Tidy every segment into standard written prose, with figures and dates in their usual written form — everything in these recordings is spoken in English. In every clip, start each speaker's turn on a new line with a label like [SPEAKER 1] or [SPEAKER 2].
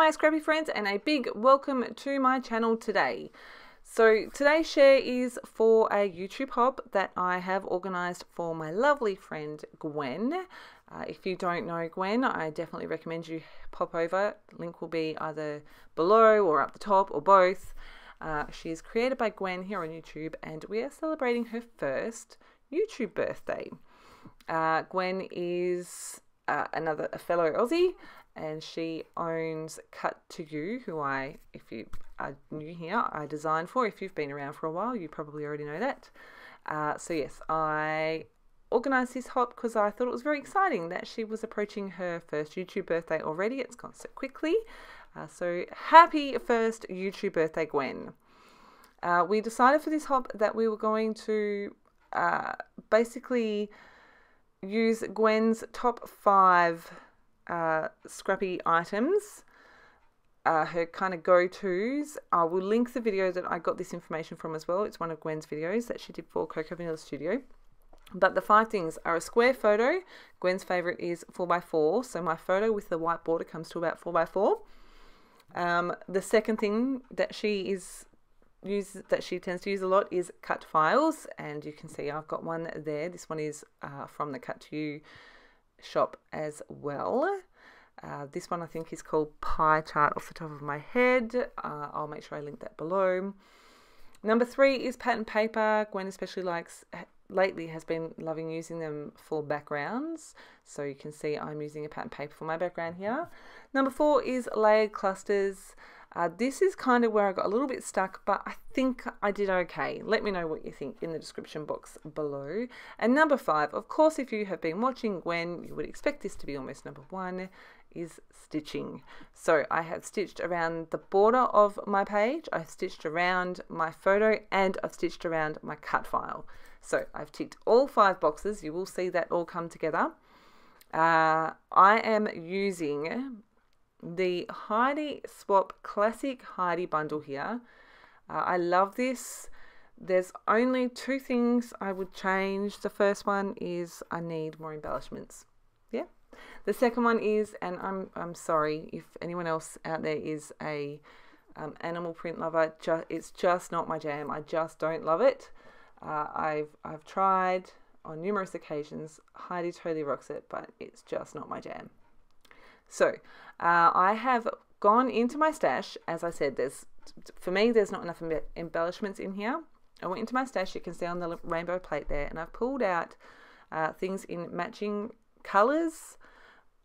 [SPEAKER 1] Hi Scrappy friends, and a big welcome to my channel today. So today's share is for a YouTube hop that I have organised for my lovely friend Gwen. If you don't know Gwen, I definitely recommend you pop over. Link will be either below or up the top or both. She is created by Gwen here on YouTube, and we are celebrating her first YouTube birthday. Gwen is a fellow Aussie, and she owns Cut to You, who if you are new here, I designed for. If you've been around for a while, you probably already know that. So yes, I organised this hop because I thought it was very exciting that she was approaching her first YouTube birthday already. It's gone so quickly. So happy first YouTube birthday, Gwen. We decided for this hop that we were going to basically use Gwen's top 5 scrappy items, her kind of go-tos. I will link the video that I got this information from as well. It's one of Gwen's videos that she did for Coco Vanilla Studio. But the 5 things are a square photo. Gwen's favourite is 4x4, so my photo with the white border comes to about 4x4. The second thing that she tends to use a lot is cut files, and you can see I've got one there. This one is from the Cut to You shop as well. This one I think is called Pie Chart off the top of my head. I'll make sure I link that below. Number 3 is pattern paper. Gwen especially lately has been loving using them for backgrounds, so you can see I'm using a pattern paper for my background here. Number 4 is layered clusters. This is kind of where I got a little bit stuck, but I think I did okay. Let me know what you think in the description box below. And number 5, of course, if you have been watching Gwen, you would expect this to be almost number 1, is stitching. So I have stitched around the border of my page, I've stitched around my photo, and I've stitched around my cut file. So I've ticked all 5 boxes. You will see that all come together. I am using the Heidi Swapp Classic Heidi bundle here. I love this. There's only 2 things I would change. The first one is I need more embellishments. Yeah. The second one is, and I'm sorry if anyone else out there is a animal print lover, it's just not my jam. I just don't love it. I've tried on numerous occasions. Heidi totally rocks it, but it's just not my jam. So I have gone into my stash. As I said, for me there's not enough embellishments in here. I went into my stash, you can see on the rainbow plate there, and I've pulled out things in matching colours.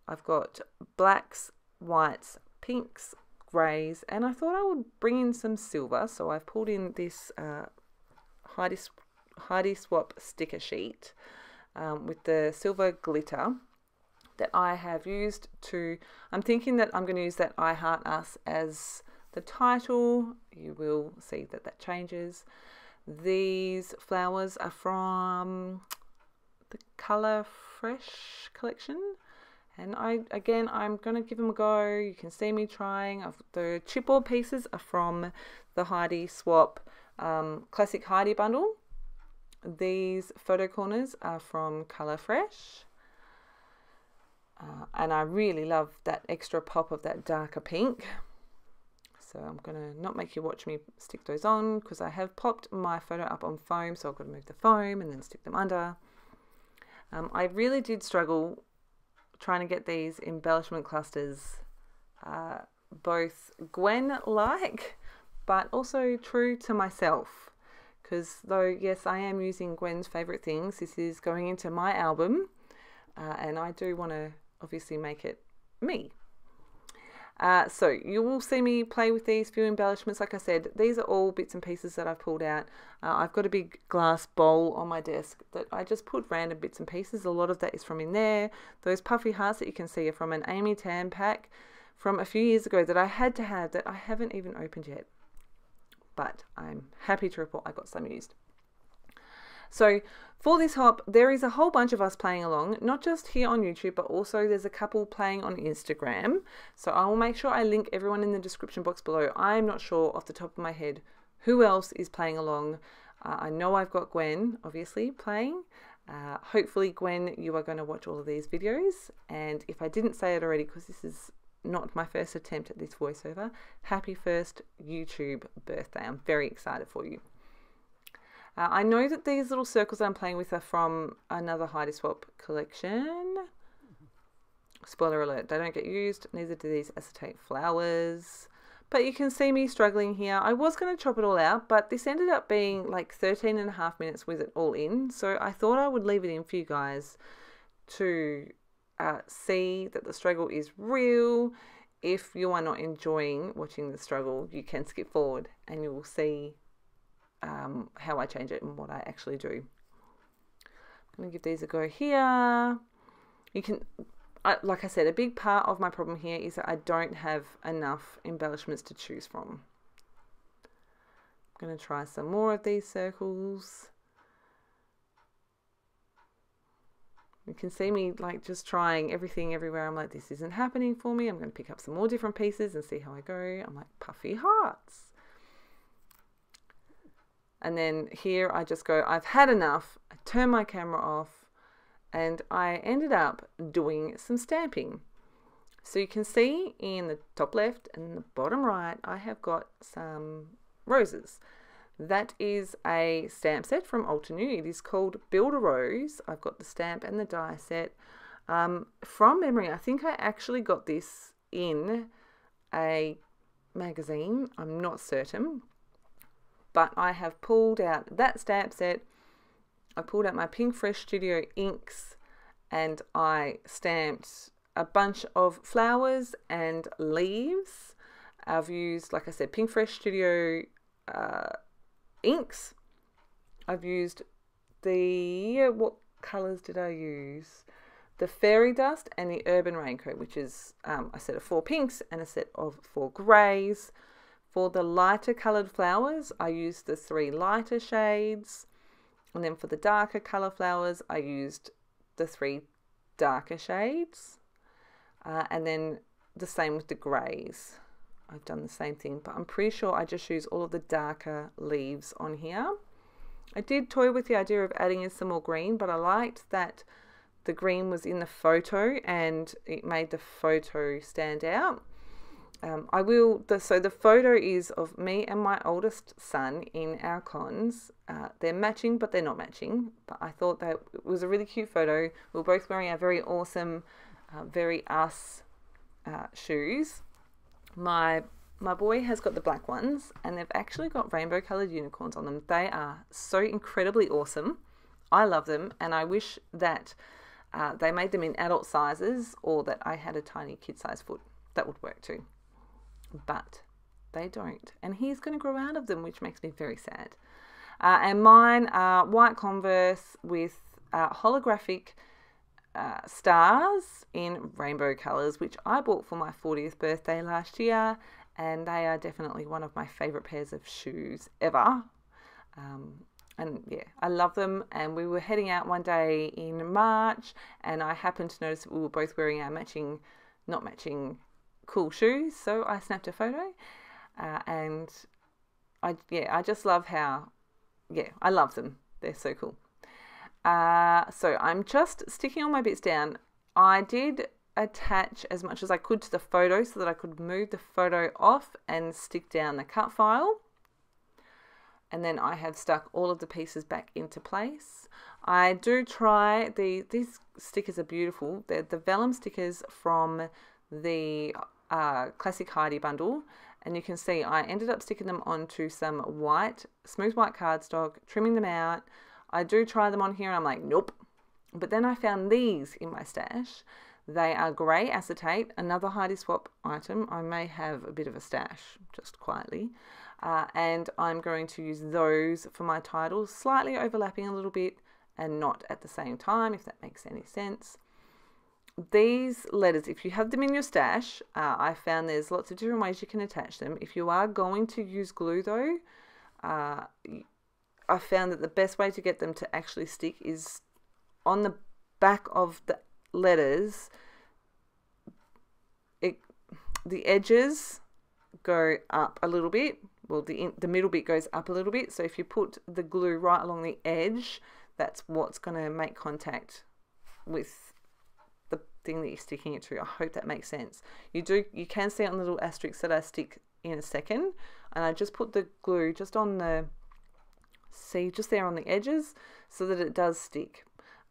[SPEAKER 1] I've got blacks, whites, pinks, greys, and I thought I would bring in some silver, so I've pulled in this Heidi Swapp sticker sheet with the silver glitter that I have used to, I'm thinking that I'm going to use that I Heart Us as the title. You will see that that changes. These flowers are from the Colour Fresh collection, and I'm going to give them a go. You can see me trying. The chipboard pieces are from the Heidi Swapp Classic Heidi bundle. These photo corners are from Colour Fresh. And I really love that extra pop of that darker pink. So I'm going to not make you watch me stick those on, because I have popped my photo up on foam, so I've got to move the foam and then stick them under. I really did struggle trying to get these embellishment clusters both Gwen-like, but also true to myself. Because though, yes, I am using Gwen's favourite things, this is going into my album, and I do want to obviously make it me. So you will see me play with these few embellishments. Like I said, these are all bits and pieces that I've pulled out. I've got a big glass bowl on my desk that I just put random bits and pieces. A lot of that is from in there. Those puffy hearts that you can see are from an Amy Tam pack from a few years ago that I had to have, that I haven't even opened yet. But I'm happy to report I got some used. So for this hop, there is a whole bunch of us playing along, not just here on YouTube, but also there's a couple playing on Instagram. So I will make sure I link everyone in the description box below. I'm not sure off the top of my head who else is playing along. I know I've got Gwen, obviously, playing. Hopefully, Gwen, you are going to watch all of these videos. And if I didn't say it already, because this is not my first attempt at this voiceover. Happy first YouTube birthday. I'm very excited for you. I know that these little circles I'm playing with are from another Heidi Swapp collection. Spoiler alert, they don't get used, neither do these acetate flowers. But you can see me struggling here. I was going to chop it all out, but this ended up being like 13.5 minutes with it all in. So I thought I would leave it in for you guys to see that the struggle is real. If you are not enjoying watching the struggle, you can skip forward and you will see how I change it and what I actually do. I'm going to give these a go here. You can... like I said, a big part of my problem here is that I don't have enough embellishments to choose from. I'm going to try some more of these circles. You can see me like just trying everything everywhere. I'm like, this isn't happening for me. I'm going to pick up some more different pieces and see how I go. I'm like, puffy hearts. And then here I just go, I've had enough. I turn my camera off. And I ended up doing some stamping. So you can see in the top left and the bottom right, I have got some roses. That is a stamp set from Alter New. It is called Build a Rose. I've got the stamp and the die set. From memory, I think I actually got this in a magazine. I'm not certain. But I have pulled out that stamp set. I pulled out my Pink Fresh Studio inks and I stamped a bunch of flowers and leaves. I've used, like I said, Pink Fresh Studio inks. I've used the, what colours did I use? The Fairy Dust and the Urban Raincoat, which is a set of 4 pinks and a set of 4 greys. For the lighter coloured flowers, I used the 3 lighter shades. And then for the darker colour flowers, I used the 3 darker shades. And then the same with the greys. I've done the same thing, but I'm pretty sure I just used all of the darker leaves on here. I did toy with the idea of adding in some more green, but I liked that the green was in the photo and it made the photo stand out. So the photo is of me and my oldest son in our cons. They're matching, but they're not matching. But I thought that it was a really cute photo. We were both wearing our very awesome, very us shoes. My boy has got the black ones, and they've actually got rainbow coloured unicorns on them. They are so incredibly awesome. I love them, and I wish that they made them in adult sizes, or that I had a tiny kid-size foot. That would work too. But they don't, and he's going to grow out of them, which makes me very sad. And mine are white Converse with holographic stars in rainbow colours, which I bought for my 40th birthday last year, and they are definitely one of my favourite pairs of shoes ever. And yeah, I love them. And we were heading out one day in March, and I happened to notice that we were both wearing our not matching cool shoes, so I snapped a photo, and I just love how, I love them. They're so cool. So I'm just sticking all my bits down. I did attach as much as I could to the photo so that I could move the photo off and stick down the cut file. And then I have stuck all of the pieces back into place. I do try, these stickers are beautiful. They're the vellum stickers from the Classic Heidi bundle, and you can see I ended up sticking them onto some smooth white cardstock, trimming them out. I do try them on here and I'm like, nope. But then I found these in my stash. They are grey acetate, another Heidi Swapp item. I may have a bit of a stash, just quietly. And I'm going to use those for my titles, slightly overlapping a little bit and not at the same time, if that makes any sense. These letters, if you have them in your stash, I found there's lots of different ways you can attach them. If you are going to use glue though, I found that the best way to get them to actually stick is on the back of the letters. The edges go up a little bit. Well, the middle bit goes up a little bit. So if you put the glue right along the edge, that's what's going to make contact with thing that you're sticking it to. I hope that makes sense. You can see on the little asterisks that I stick in a second, and I just put the glue just on the, see, just there on the edges so that it does stick.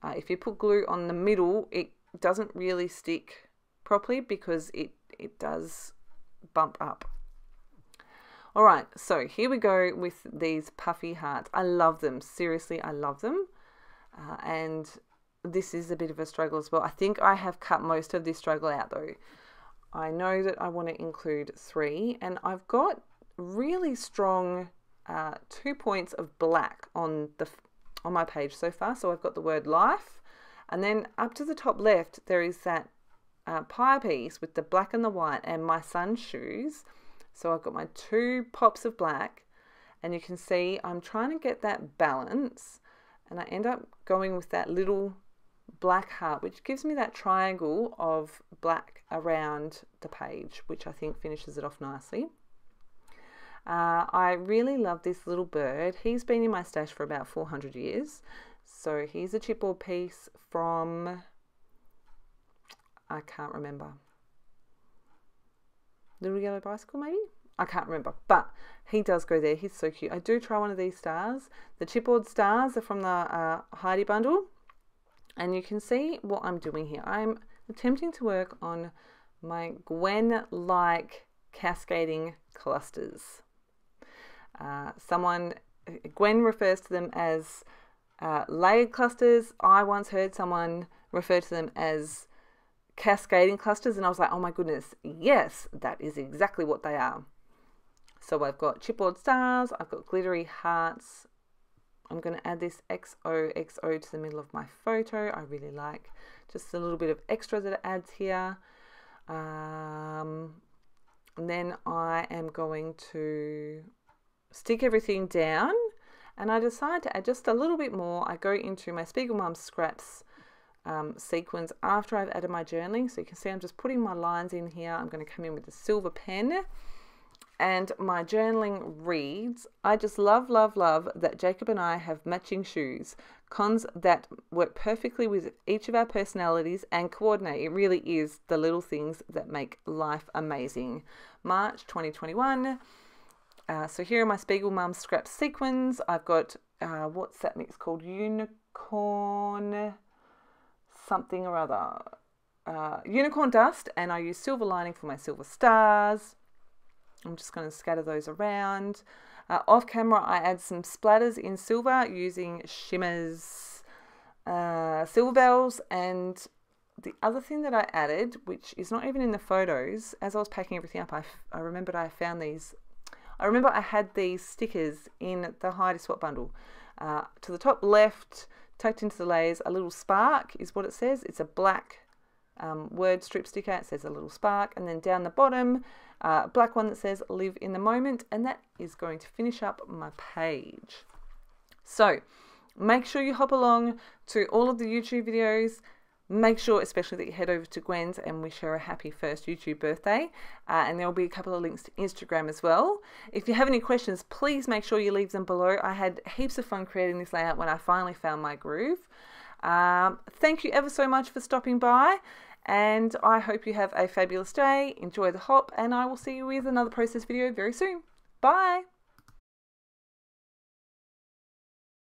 [SPEAKER 1] If you put glue on the middle, it doesn't really stick properly because it does bump up. All right, so here we go with these puffy hearts. I love them. Seriously, I love them. And this is a bit of a struggle as well. I think I have cut most of this struggle out though. I know that I want to include 3, and I've got really strong 2 points of black on my page so far. So I've got the word life, and then up to the top left there is that pie piece with the black and the white and my son's shoes. So I've got my 2 pops of black, and you can see I'm trying to get that balance, and I end up going with that little black heart, which gives me that triangle of black around the page, which I think finishes it off nicely. I really love this little bird. He's been in my stash for about 400 years. So here's a chipboard piece from, I can't remember, Little Yellow Bicycle maybe? I can't remember, but he does go there. He's so cute. I do try one of these stars. The chipboard stars are from the Heidi bundle, and you can see what I'm doing here. I'm attempting to work on my Gwen-like cascading clusters. Gwen refers to them as layered clusters. I once heard someone refer to them as cascading clusters, and I was like, oh my goodness, yes, that is exactly what they are. So I've got chipboard stars, I've got glittery hearts. I'm going to add this XOXO to the middle of my photo. I really like just a little bit of extra that it adds here. And then I am going to stick everything down, and I decide to add just a little bit more. I go into my SpiegelMom scraps sequence after I've added my journaling. So you can see I'm just putting my lines in here. I'm going to come in with a silver pen, and my journaling reads, I just love that Jacob and I have matching shoes, cons that work perfectly with each of our personalities and coordinate. It really is the little things that make life amazing. March 2021. So here are my SpiegelMom scrap sequins. I've got, what's that mix called? Unicorn something or other. Unicorn dust, and I use silver lining for my silver stars. I'm just going to scatter those around. Off camera, I add some splatters in silver using Shimmer's Silver Bells. And the other thing that I added, which is not even in the photos, as I was packing everything up, I remembered I found these. I remember I had these stickers in the Heidi Swapp bundle. To the top left, tucked into the layers, a little spark is what it says. It's a black word strip sticker. It says a little spark, and then down the bottom, black one that says live in the moment, and that is going to finish up my page. So make sure you hop along to all of the YouTube videos. Make sure especially that you head over to Gwen's and wish her a happy first YouTube birthday, and there will be a couple of links to Instagram as well. If you have any questions, please make sure you leave them below. I had heaps of fun creating this layout when I finally found my groove. Thank you ever so much for stopping by, and I hope you have a fabulous day. Enjoy the hop, and I will see you with another process video very soon. Bye!